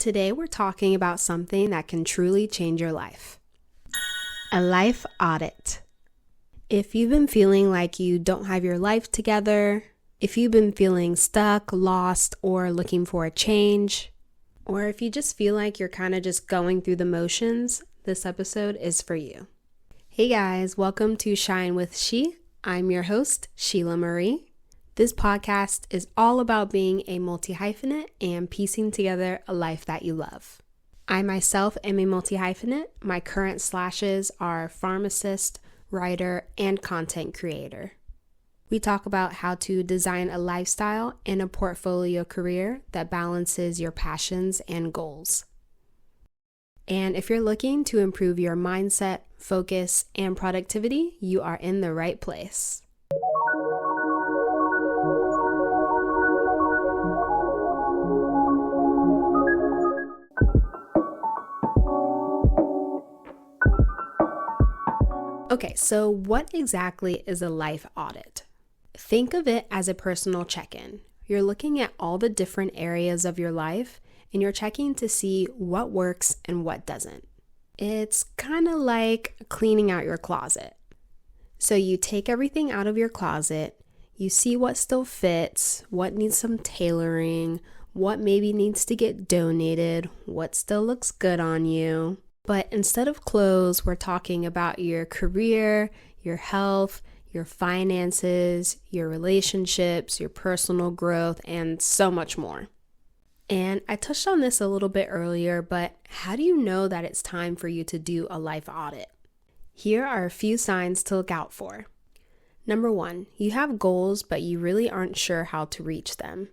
today we're talking about something that can truly change your life. A life audit. If you've been feeling like you don't have your life together, if you've been feeling stuck, lost, or looking for a change, or if you just feel like you're kind of just going through the motions, this episode is for you. Hey guys, welcome to Shine with She. I'm your host, Sheila Marie. This podcast is all about being a multi-hyphenate and piecing together a life that you love. I myself am a multi-hyphenate. My current slashes are pharmacist, writer, and content creator. We talk about how to design a lifestyle and a portfolio career that balances your passions and goals. And if you're looking to improve your mindset, focus, and productivity, you are in the right place. Okay, so what exactly is a life audit? Think of it as a personal check-in. You're looking at all the different areas of your life and you're checking to see what works and what doesn't. It's kind of like cleaning out your closet. So you take everything out of your closet, you see what still fits, what needs some tailoring, what maybe needs to get donated, what still looks good on you. But instead of clothes, we're talking about your career, your health, your finances, your relationships, your personal growth, and so much more. And I touched on this a little bit earlier, but how do you know that it's time for you to do a life audit? Here are a few signs to look out for. Number 1, you have goals, but you really aren't sure how to reach them.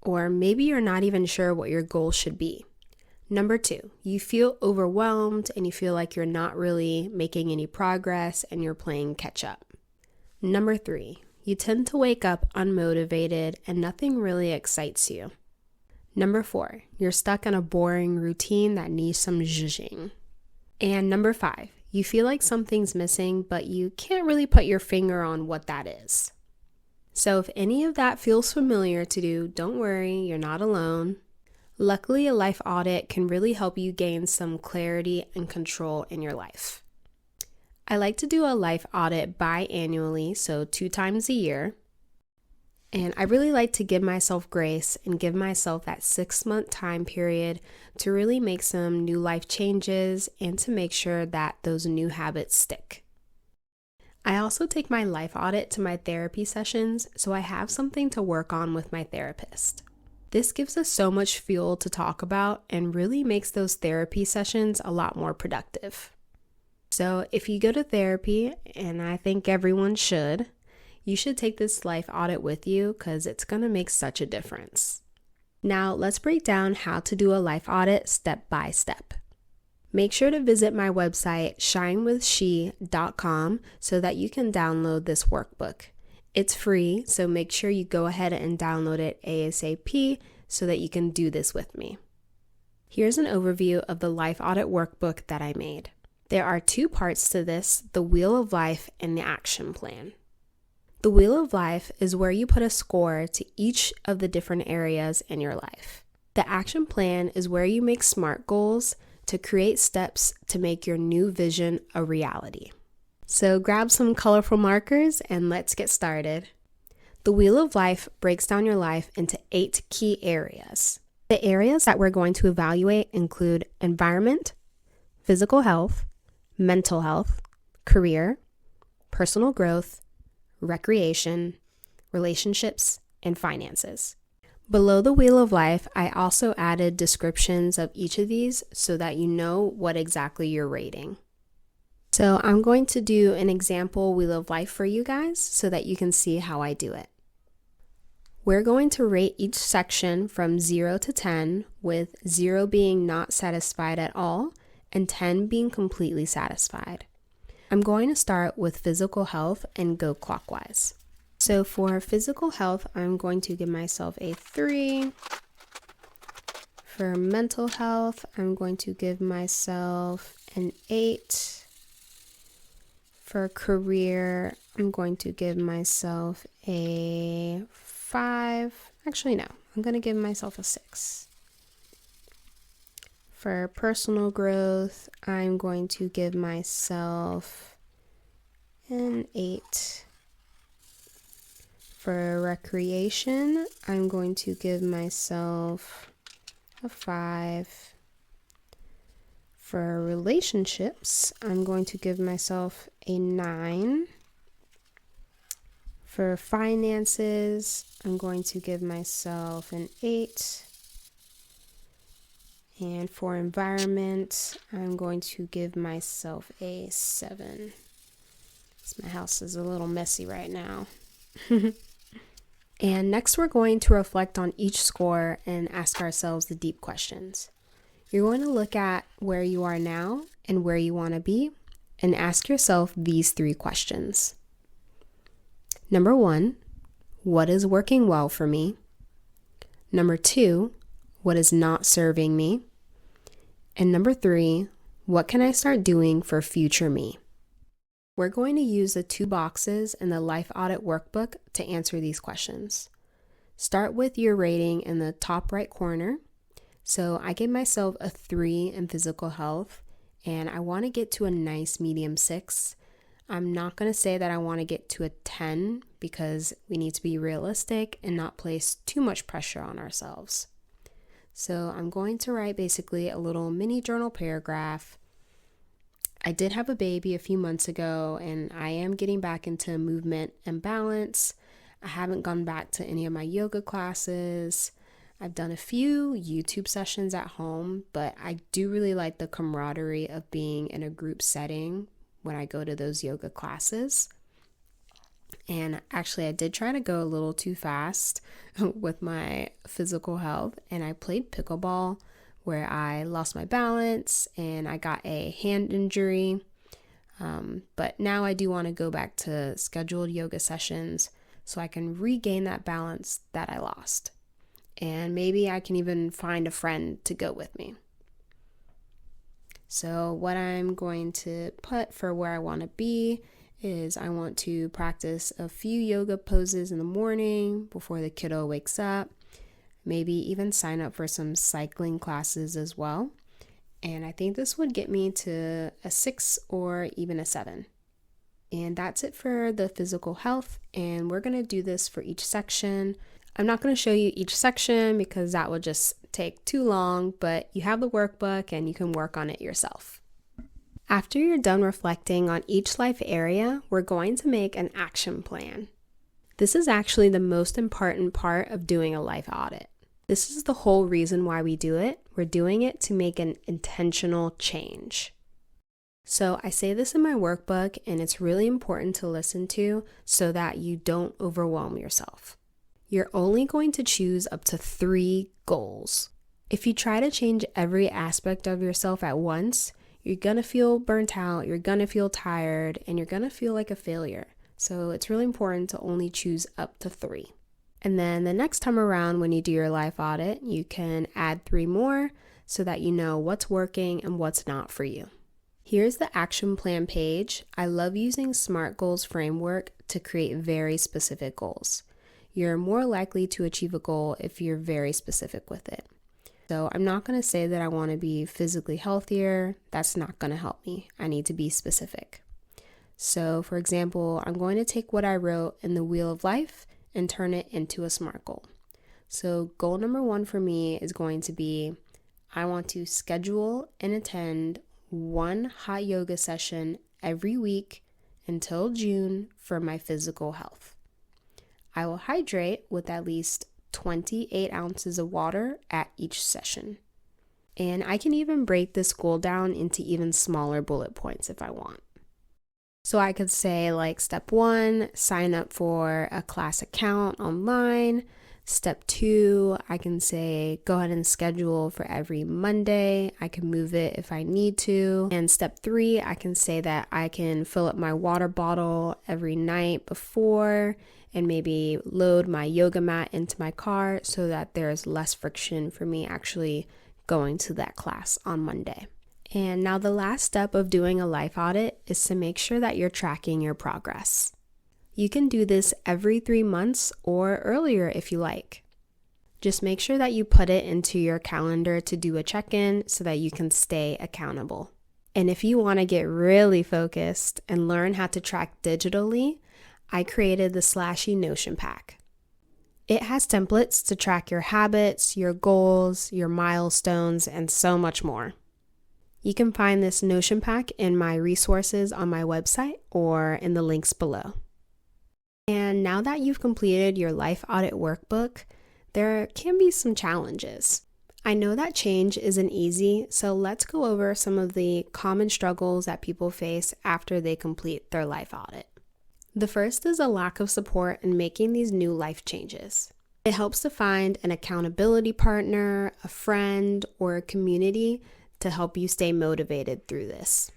Or maybe you're not even sure what your goals should be. Number 2, you feel overwhelmed and you feel like you're not really making any progress and you're playing catch up. Number 3, you tend to wake up unmotivated and nothing really excites you. Number 4, you're stuck in a boring routine that needs some zhuzhing. And number 5, you feel like something's missing, but you can't really put your finger on what that is. So if any of that feels familiar to you, don't worry, you're not alone. Luckily, a life audit can really help you gain some clarity and control in your life. I like to do a life audit biannually, so 2 times a year. And I really like to give myself grace and give myself that 6-month time period to really make some new life changes and to make sure that those new habits stick. I also take my life audit to my therapy sessions, so I have something to work on with my therapist. This gives us so much fuel to talk about and really makes those therapy sessions a lot more productive. So if you go to therapy, and I think everyone should, you should take this life audit with you because it's going to make such a difference. Now let's break down how to do a life audit step by step. Make sure to visit my website shinewithshe.com so that you can download this workbook. It's free, so make sure you go ahead and download it ASAP so that you can do this with me. Here's an overview of the life audit workbook that I made. There are 2 parts to this, the Wheel of Life and the Action Plan. The Wheel of Life is where you put a score to each of the different areas in your life. The Action Plan is where you make SMART goals to create steps to make your new vision a reality. So grab some colorful markers and let's get started. The Wheel of Life breaks down your life into 8 key areas. The areas that we're going to evaluate include environment, physical health, mental health, career, personal growth, recreation, relationships, and finances. Below the Wheel of Life, I also added descriptions of each of these so that you know what exactly you're rating. So I'm going to do an example Wheel of Life for you guys so that you can see how I do it. We're going to rate each section from 0 to 10, with 0 being not satisfied at all and 10 being completely satisfied. I'm going to start with physical health and go clockwise. So for physical health, I'm going to give myself a 3. For mental health, I'm going to give myself an 8. For career, I'm going to give myself a 5. Actually, no, I'm going to give myself a 6. For personal growth, I'm going to give myself an 8. For recreation, I'm going to give myself a 5. For relationships, I'm going to give myself a 9. For finances, I'm going to give myself an 8. And for environment, I'm going to give myself a 7. My house is a little messy right now. And next, we're going to reflect on each score and ask ourselves the deep questions. You're going to look at where you are now and where you want to be, and ask yourself these 3 questions. Number 1, what is working well for me? Number 2, what is not serving me? And number 3, what can I start doing for future me? We're going to use the 2 boxes in the Life Audit Workbook to answer these questions. Start with your rating in the top right corner. So I gave myself a 3 in physical health, and I want to get to a nice medium 6. I'm not going to say that I want to get to a 10 because we need to be realistic and not place too much pressure on ourselves. So I'm going to write basically a little mini journal paragraph. I did have a baby a few months ago, and I am getting back into movement and balance. I haven't gone back to any of my yoga classes. I've done a few YouTube sessions at home, but I do really like the camaraderie of being in a group setting when I go to those yoga classes. And actually, I did try to go a little too fast with my physical health, and I played pickleball where I lost my balance and I got a hand injury. But now I do want to go back to scheduled yoga sessions so I can regain that balance that I lost. And maybe I can even find a friend to go with me. So what I'm going to put for where I want to be is I want to practice a few yoga poses in the morning before the kiddo wakes up. Maybe even sign up for some cycling classes as well. And I think this would get me to a 6 or even a 7. And that's it for the physical health. And we're going to do this for each section. I'm not going to show you each section because that would just take too long, but you have the workbook and you can work on it yourself. After you're done reflecting on each life area, we're going to make an action plan. This is actually the most important part of doing a life audit. This is the whole reason why we do it. We're doing it to make an intentional change. So I say this in my workbook, and it's really important to listen to so that you don't overwhelm yourself. You're only going to choose up to 3 goals. If you try to change every aspect of yourself at once, you're going to feel burnt out, you're going to feel tired, and you're going to feel like a failure. So it's really important to only choose up to 3. And then the next time around when you do your life audit, you can add 3 more so that you know what's working and what's not for you. Here's the action plan page. I love using SMART Goals framework to create very specific goals. You're more likely to achieve a goal if you're very specific with it. So I'm not going to say that I want to be physically healthier. That's not going to help me. I need to be specific. So for example, I'm going to take what I wrote in the Wheel of Life and turn it into a SMART goal. So goal number 1 for me is going to be, I want to schedule and attend 1 hot yoga session every week until June for my physical health. I will hydrate with at least 28 ounces of water at each session. And I can even break this goal down into even smaller bullet points if I want. So I could say like step 1, sign up for a class account online. Step 2, I can say go ahead and schedule for every Monday. I can move it if I need to. And step 3, I can say that I can fill up my water bottle every night before and maybe load my yoga mat into my car so that there's less friction for me actually going to that class on Monday. And now the last step of doing a life audit is to make sure that you're tracking your progress. You can do this every 3 months or earlier if you like. Just make sure that you put it into your calendar to do a check-in so that you can stay accountable. And if you want to get really focused and learn how to track digitally, I created the Slashy Notion Pack. It has templates to track your habits, your goals, your milestones, and so much more. You can find this Notion Pack in my resources on my website or in the links below. And now that you've completed your Life Audit workbook, there can be some challenges. I know that change isn't easy, so let's go over some of the common struggles that people face after they complete their life audit. The first is a lack of support in making these new life changes. It helps to find an accountability partner, a friend, or a community to help you stay motivated through this.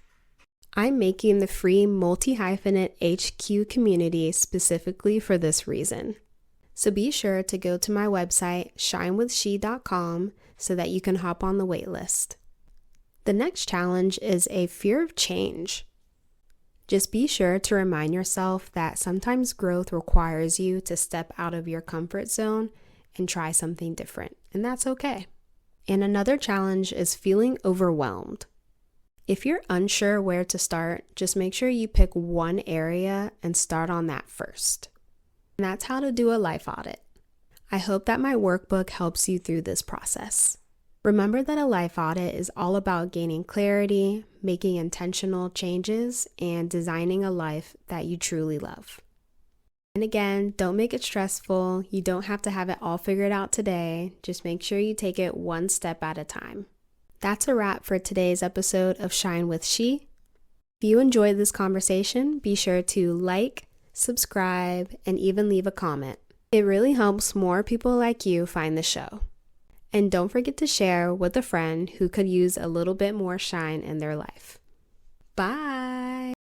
I'm making the free Multi-Hyphenate HQ community specifically for this reason. So be sure to go to my website, shinewithshe.com, so that you can hop on the waitlist. The next challenge is a fear of change. Just be sure to remind yourself that sometimes growth requires you to step out of your comfort zone and try something different, and that's okay. And another challenge is feeling overwhelmed. If you're unsure where to start, just make sure you pick one area and start on that first. And that's how to do a life audit. I hope that my workbook helps you through this process. Remember that a life audit is all about gaining clarity, making intentional changes, and designing a life that you truly love. And again, don't make it stressful. You don't have to have it all figured out today. Just make sure you take it one step at a time. That's a wrap for today's episode of Shine with She. If you enjoyed this conversation, be sure to like, subscribe, and even leave a comment. It really helps more people like you find the show. And don't forget to share with a friend who could use a little bit more shine in their life. Bye!